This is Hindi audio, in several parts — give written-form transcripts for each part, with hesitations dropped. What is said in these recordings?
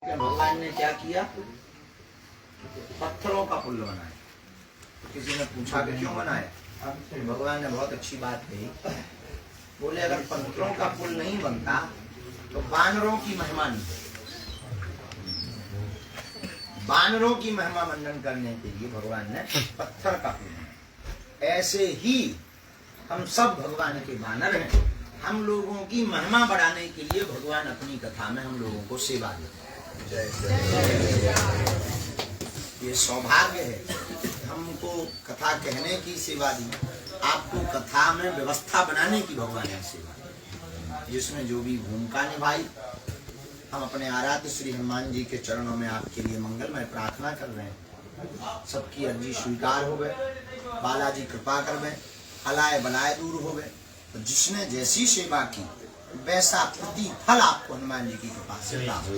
भगवान ने क्या किया? पत्थरों का पुल बनाया। किसी ने पूछा कि क्यों बनाया? भगवान ने बहुत अच्छी बात कही। बोले अगर पत्थरों का पुल नहीं बनता तो बानरों की महिमा नहीं। बानरों की महिमा मंडन करने के लिए भगवान ने पत्थर का पुल बनाया। ऐसे ही हम सब भगवान के बानर हैं। हम लोगों की महिमा बढ़ाने के लिए भगवान अपनी कथा में हम लोगों को सेवा देते हैं। ये सौभाग्य है हमको कथा कहने की सेवा दी, आपको कथा में व्यवस्था बनाने की भगवान ने सेवा दी, जिसमें जो भी भूमिका निभाई। हम अपने आराध्य श्री हनुमान जी के चरणों में आपके लिए मंगलमय प्रार्थना कर रहे हैं। सबकी अर्जी स्वीकार हो गए, बालाजी कृपा कर गए, अलाय बलाय दूर हो गए। तो जिसने जैसी सेवा की वैसा प्रतिफल आपको हनुमान जी की कृपा से प्राप्त हो।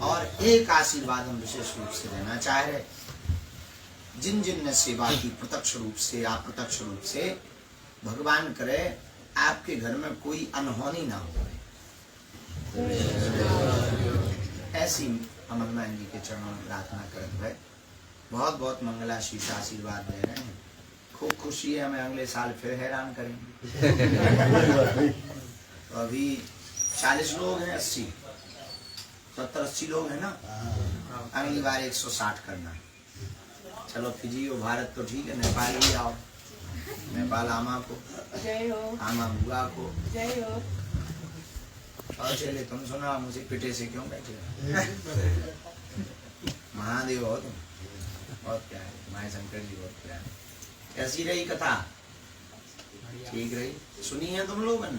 और एक आशीर्वाद हम विशेष रूप से देना चाह रहे, जिन जिन ने सेवा की प्रत्यक्ष रूप से या अप्रत्यक्ष रूप से, भगवान करे आपके घर में कोई अनहोनी ना हो। ऐसी हम हनुमान जी के चरणों में प्रार्थना करते हुए बहुत बहुत मंगलाशीष आशीर्वाद दे रहे हैं। खूब खुशी है, हमें अगले साल फिर हैरान करेंगे। तो अभी 40 लोग हैं, 80 70-80 लोग हैं ना। अगली बार 160 करना। चलो फिजी और भारत तो ठीक है, नेपाल भी आओ। नेपाल आमा को, आमा बुआ को जय हो। और चले तुम सुना, मुझे पिटे से क्यों बैठे? महादेव हो तुम, बहुत प्यार है। माय शंकर जी बहुत प्यार है। कैसी रही कथा? ठीक रही? सुनी है तुम लोगों ने?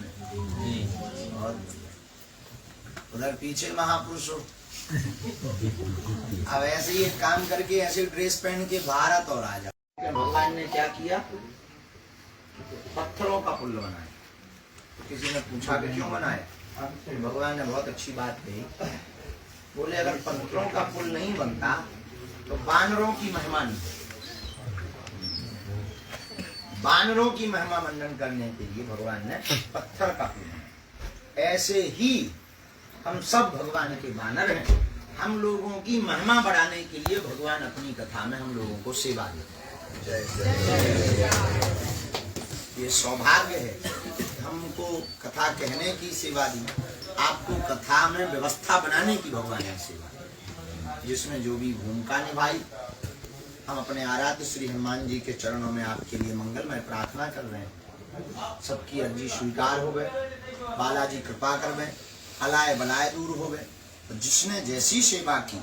बहुत बढ़िया। उधर पीछे महापुरुष हो। अब ऐसे ही एक काम करके ऐसे ड्रेस पहन के भारत और आ जाओ। भगवान ने क्या किया? पत्थरों का पुल बनाया। किसी ने पूछा कि क्यों बनाया? भगवान ने बहुत अच्छी बात कही। बोले अगर पत्थरों का पुल नहीं बनता तो बानरों की महिमा नहीं। बानरों की महिमा मंडन करने के लिए भगवान ने पत्थर का पुल बनाया। ऐसे ही हम सब भगवान के बानर हैं। हम लोगों की महिमा बढ़ाने के लिए भगवान अपनी कथा में हम लोगों को सेवा देते हैं। ये सौभाग्य है हमको कथा कहने की सेवा दी, आपको कथा में व्यवस्था बनाने की भगवान ने सेवा दी, जिसमें जो भी भूमिका निभाई। हम अपने आराध्य श्री हनुमान जी के चरणों में आपके लिए मंगलमय प्रार्थना कर रहे हैं। सबकी अर्जी स्वीकार हो गए, बालाजी कृपा कर गए, अलाय बलाय दूर हो गए। तो जिसने जैसी सेवा की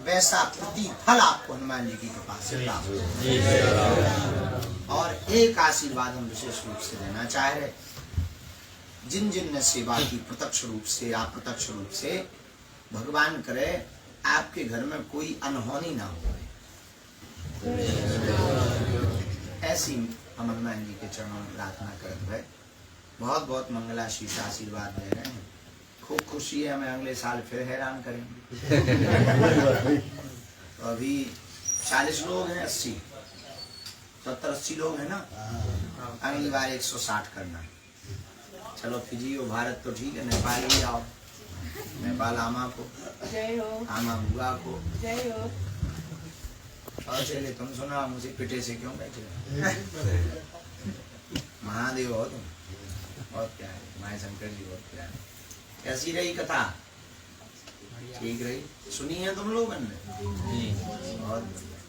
वैसा प्रतिफल आपको हनुमान जी की कृपा से प्राप्त हो। और एक आशीर्वाद हम विशेष रूप से देना चाह रहे, जिन जिन ने सेवा की प्रत्यक्ष रूप से या अप्रत्यक्ष रूप से, भगवान करे आपके घर में कोई अनहोनी ना हो। ऐसी हम हनुमान जी के चरणों में प्रार्थना करते हुए बहुत बहुत मंगलाशीष आशीर्वाद दे रहे हैं। खूब खुशी है, हमें अगले साल फिर हैरान करेंगे। तो अभी 40 लोग हैं, 80 70-80 लोग हैं ना। अगली बार 160 करना। चलो फिजी और भारत तो ठीक है, नेपाल भी आओ। नेपाल आमा को जय हो, आमा बुआ को जय हो। और चले तुम सुना, मुझे पिटे से क्यों बैठे? महादेव हो तुम, बहुत प्यार है। माय शंकर जी बहुत प्यार है। कैसी रही कथा? ठीक रही? सुनी है तुम लोगों ने? बहुत बढ़िया।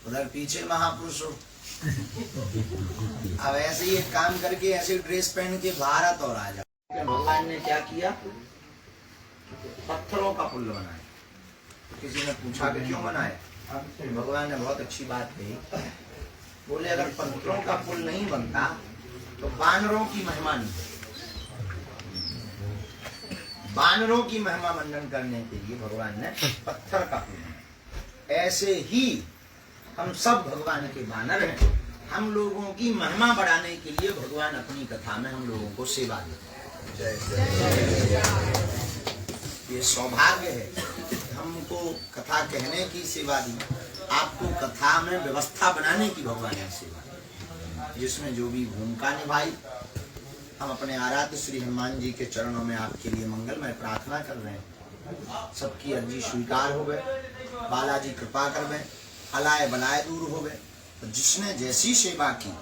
उधर पीछे महापुरुष हो। अब ऐसे ही एक काम करके ऐसे ड्रेस पहन के भारत और आ जाओ। भगवान ने क्या किया? पत्थरों का पुल बनाया। किसी ने पूछा कि क्यों बनाया? भगवान ने बहुत अच्छी बात कही। बोले अगर पत्थरों का पुल नहीं बनता तो बानरों की महिमा नहीं। बानरों की महिमा मंडन करने के लिए भगवान ने पत्थर का पुल बनाया। ऐसे ही हम सब भगवान के बानर हैं। हम लोगों की महिमा बढ़ाने के लिए भगवान अपनी कथा में हम लोगों को सेवा देते हैं। ये सौभाग्य है हमको कथा कहने की सेवा दी, आपको कथा में व्यवस्था बनाने की भगवान ने सेवा दी, जिसमें जो भी भूमिका निभाई। हम अपने आराध्य श्री हनुमान जी के चरणों में आपके लिए मंगलमय प्रार्थना कर रहे हैं। सबकी अर्जी स्वीकार हो गए, बालाजी कृपा कर गए, अलाय बलाय दूर हो गए। तो जिसने जैसी सेवा की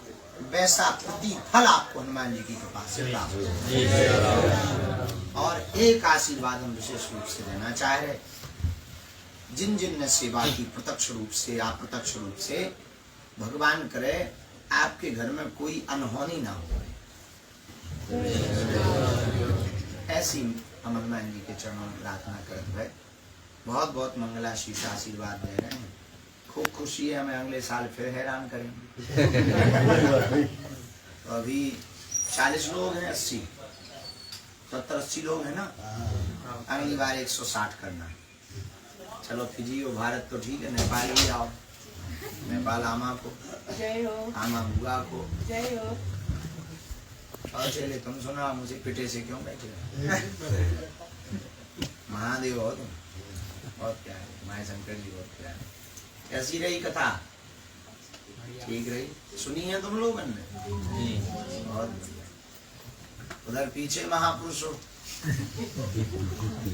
वैसा प्रतिफल आपको हनुमान जी की कृपा से प्राप्त हो। और एक आशीर्वाद हम विशेष रूप से देना चाह रहे, जिन जिन ने सेवा की प्रत्यक्ष रूप से या अप्रत्यक्ष रूप से, भगवान करे आपके घर में कोई अनहोनी ना हो। ऐसी हम हनुमान जी के चरणों में प्रार्थना करते हुए बहुत बहुत मंगलाशीष आशीर्वाद दे रहे हैं। खूब खुशी है, हमें अगले साल फिर हैरान करेंगे। तो अभी 40 लोग हैं, 80 70-80 लोग हैं ना। अगली बार 160 करना। चलो फिजियो भारत तो ठीक है, नेपाल भी आओ। नेपाल आमा को जय हो, आमा बुआ को जय हो। और चले तुम सुना, मुझे पिटे से क्यों बैठे? महादेव हो तुम, बहुत प्यारे माय शंकर जी, बहुत प्यारे। कैसी रही कथा? ठीक रही? सुनी है तुम लोगों ने? बहुत बढ़िया। उधर पीछे महापुरुष हो।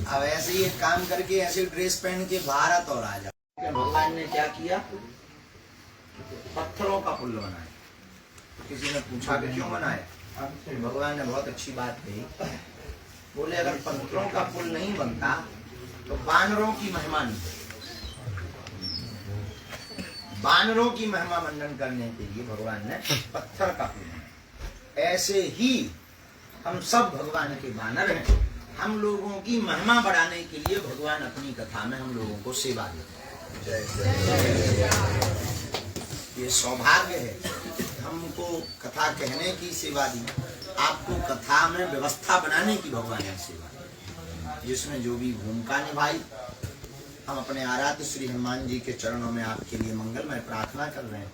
अब ऐसे ही एक काम करके ऐसे ड्रेस पहन के भारत और आ जाओ। भगवान ने क्या किया? पत्थरों का पुल बनाया। किसी ने पूछा कि क्यों बनाया? भगवान ने बहुत अच्छी बात कही। बोले अगर पत्थरों का पुल नहीं बनता तो बानरों की महिमा नहीं। बानरों की महिमा मंडन करने के लिए भगवान ने पत्थर का पुल बनाया। ऐसे ही हम सब भगवान के बानर हैं। हम लोगों की महिमा बढ़ाने के लिए भगवान अपनी कथा में हम लोगों को सेवा देते हैं। ये सौभाग्य है, हमको कथा कहने की सेवा दी, आपको कथा में व्यवस्था बनाने की भगवान ने सेवा दी, जिसमें जो भी भूमिका निभाई। हम अपने आराध्य श्री हनुमान जी के चरणों में आपके लिए मंगलमय प्रार्थना कर रहे हैं।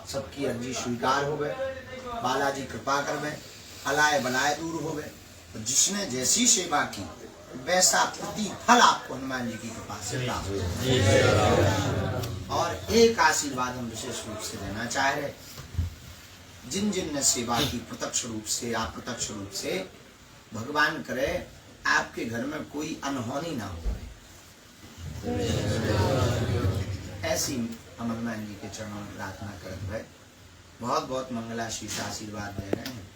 सबकी अर्जी स्वीकार हो गए, बालाजी कृपा कर गए, अलाय बलाय दूर हो गए। तो जिसने जैसी सेवा की वैसा प्रतिफल आपको हनुमान जी की कृपा से प्राप्त हो। और एक आशीर्वाद हम विशेष रूप से देना चाह रहे, जिन जिन ने सेवा की प्रत्यक्ष रूप से या अप्रत्यक्ष रूप से, भगवान करे आपके घर में कोई अनहोनी ना हो। ऐसी हम हनुमान जी के चरणों में प्रार्थना करते हुए बहुत बहुत मंगलाशीष आशीर्वाद दे रहे हैं।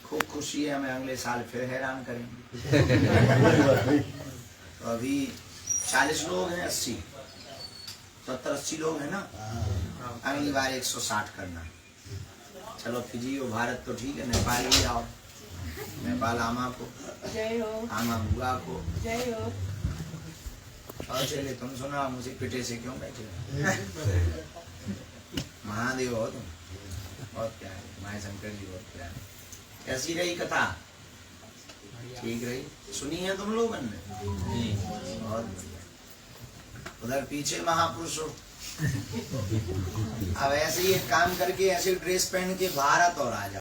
खूब खुशी है, हमें अगले साल फिर हैरान करेंगे। तो अभी 40 लोग हैं, 80 70-80 लोग हैं ना। अगली बार 160 करना। चलो फिजियो भारत तो ठीक है, नेपाल भी आओ। नेपाल आमा को जय हो, आमा बुआ को जय हो। और चले तुम सुना, मुझे पिटे से क्यों बैठे? महादेव हो तुम, बहुत प्यारे माय शंकर जी, बहुत प्यारे। कैसी रही कथा? ठीक रही? सुनी है तुम लोगों ने? बहुत बढ़िया। उधर पीछे महापुरुष हो। अब ऐसे ही एक काम करके ऐसे ड्रेस पहन के भारत और आ जाओ।